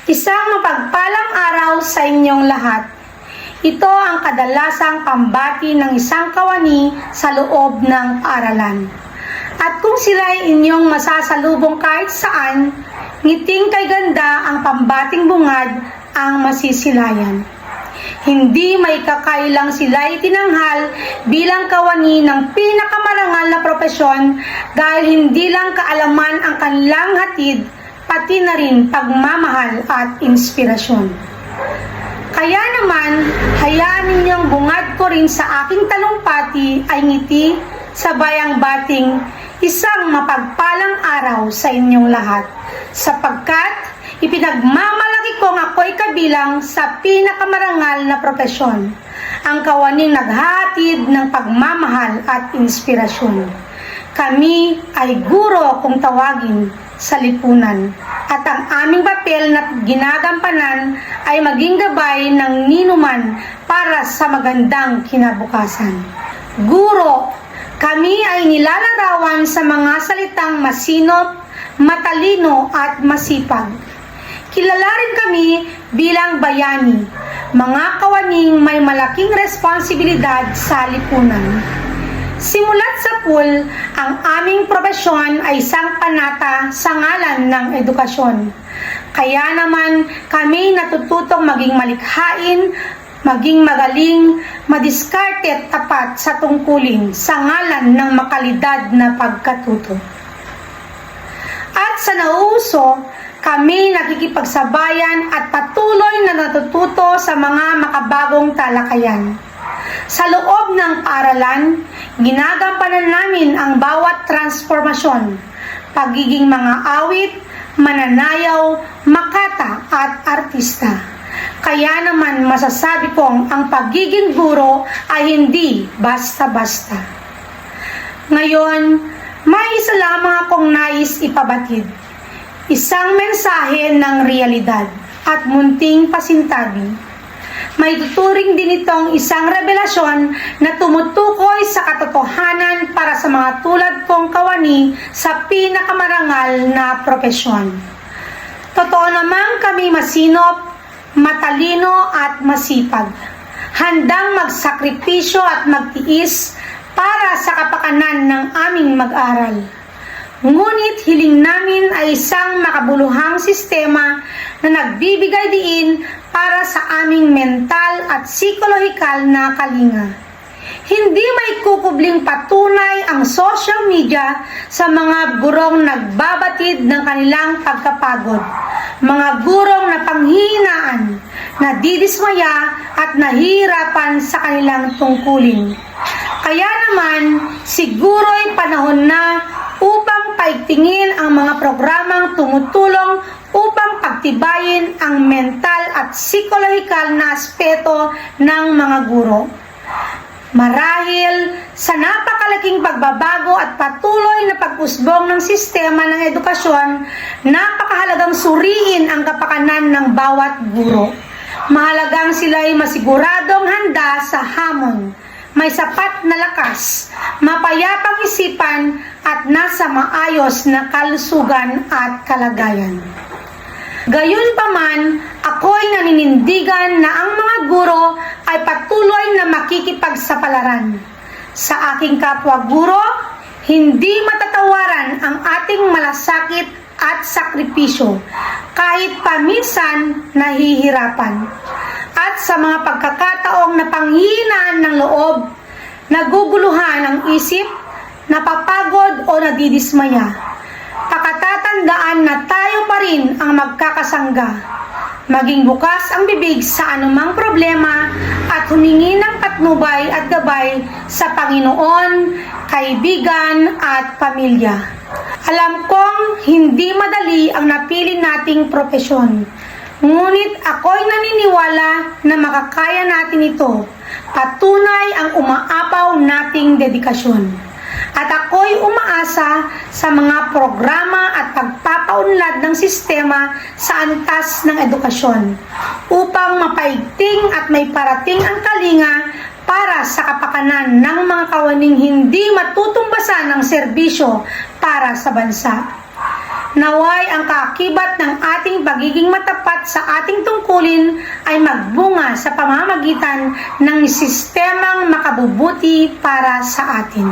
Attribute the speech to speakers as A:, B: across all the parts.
A: Isang mapagpalang araw sa inyong lahat. Ito ang kadalasang pambati ng isang kawani sa loob ng paaralan. At kung sila'y inyong masasalubong kahit saan, ngiting kay ganda ang pambating bungad ang masisilayan. Hindi may kakailang sila'y tinanghal bilang kawani ng pinakamarangal na propesyon dahil hindi lang kaalaman ang kanilang hatid, pati na rin pagmamahal at inspirasyon. Kaya naman, hayaan ninyong bungad ko rin sa aking talumpati ay ngiti sa bayang bating isang mapagpalang araw sa inyong lahat, sapagkat ipinagmamalaki kong ako'y kabilang sa pinakamarangal na propesyon, ang kawaning naghahatid ng pagmamahal at inspirasyon. Kami ay guro kung tawagin sa lipunan, at ang aming papel na ginagampanan ay maging gabay ng ninuman para sa magandang kinabukasan. Guro, kami ay nilalarawan sa mga salitang masinop, matalino at masipag. Kilala rin kami bilang bayani, mga kawaning may malaking responsibilidad sa lipunan. Simulat sa pool, ang aming propesyon ay isang panata sa ngalan ng edukasyon. Kaya naman kami natututong maging malikhain, maging magaling, madiskarte at tapat sa tungkulin sa ngalan ng makalidad na pagkatuto. At sa nauuso, kami nakikipagsabayan at patuloy na natututo sa mga makabagong talakayan. Sa loob ng paaralan, ginagampanan namin ang bawat transformasyon, pagiging mga awit, mananayaw, makata at artista. Kaya naman masasabi kong ang pagiging guro ay hindi basta-basta. Ngayon, may isa lamang akong nais ipabatid. Isang mensahe ng realidad at munting pasintabi. May tuturing din itong isang revelasyon na tumutukoy sa katotohanan para sa mga tulad kong kawani sa pinakamarangal na propesyon. Totoo namang kami masinop, matalino at masipag, handang magsakripisyo at magtiis para sa kapakanan ng aming mag-aral. Ngunit hiling namin ay isang makabuluhang sistema na nagbibigay diin para sa aming mental at psikolohikal na kalinga. Hindi may kukubling patunay ang social media sa mga gurong nagbabatid ng kanilang pagkapagod, mga gurong na panghihinaan, nadidismaya at nahihirapan sa kanilang tungkulin. Kaya naman, siguro'y panahon na upang paigtingin ang mga programang tumutulong upang pagtibayin ang mental at psikolohikal na aspeto ng mga guro. Marahil sa napakalaking pagbabago at patuloy na pag-usbong ng sistema ng edukasyon, napakahalagang suriin ang kapakanan ng bawat guro. Mahalagang sila'y masiguradong handa sa hamon, may sapat na lakas, mapayapang isipan at nasa maayos na kalusugan at kalagayan. Gayunpaman, ako'y naninindigan na ang mga guro ay patuloy na makikipagsapalaran. Sa aking kapwa guro, hindi matatawaran ang ating malasakit at sakripisyo, kahit paminsan nahihirapan. At sa mga pagkakataong napanghihinaan ng loob, naguguluhan ang isip, napapagod o nadidismaya, pakatatandaan na tayo pa rin ang magkakasangga. Maging bukas ang bibig sa anumang problema at humingi ng patnubay at gabay sa Panginoon, kaibigan at pamilya. Alam kong hindi madali ang napili nating propesyon. Ngunit ako'y naniniwala na makakaya natin ito. Patunay ang umaapaw nating dedikasyon. At ako'y umaasa sa mga programa at pagpapaunlad ng sistema sa antas ng edukasyon upang mapaigting at may parating ang kalinga para sa kapakanan ng mga kawaning hindi matutumbasan ng serbisyo para sa bansa. Naway ang kaakibat ng ating ating pagiging matapat sa ating tungkulin ay magbunga sa pamamagitan ng sistemang makabubuti para sa atin.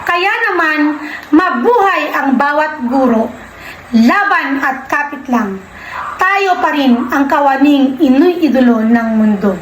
A: Kaya naman, mabuhay ang bawat guro, laban at kapit lang. Tayo pa rin ang kawaning iniidolo ng mundo.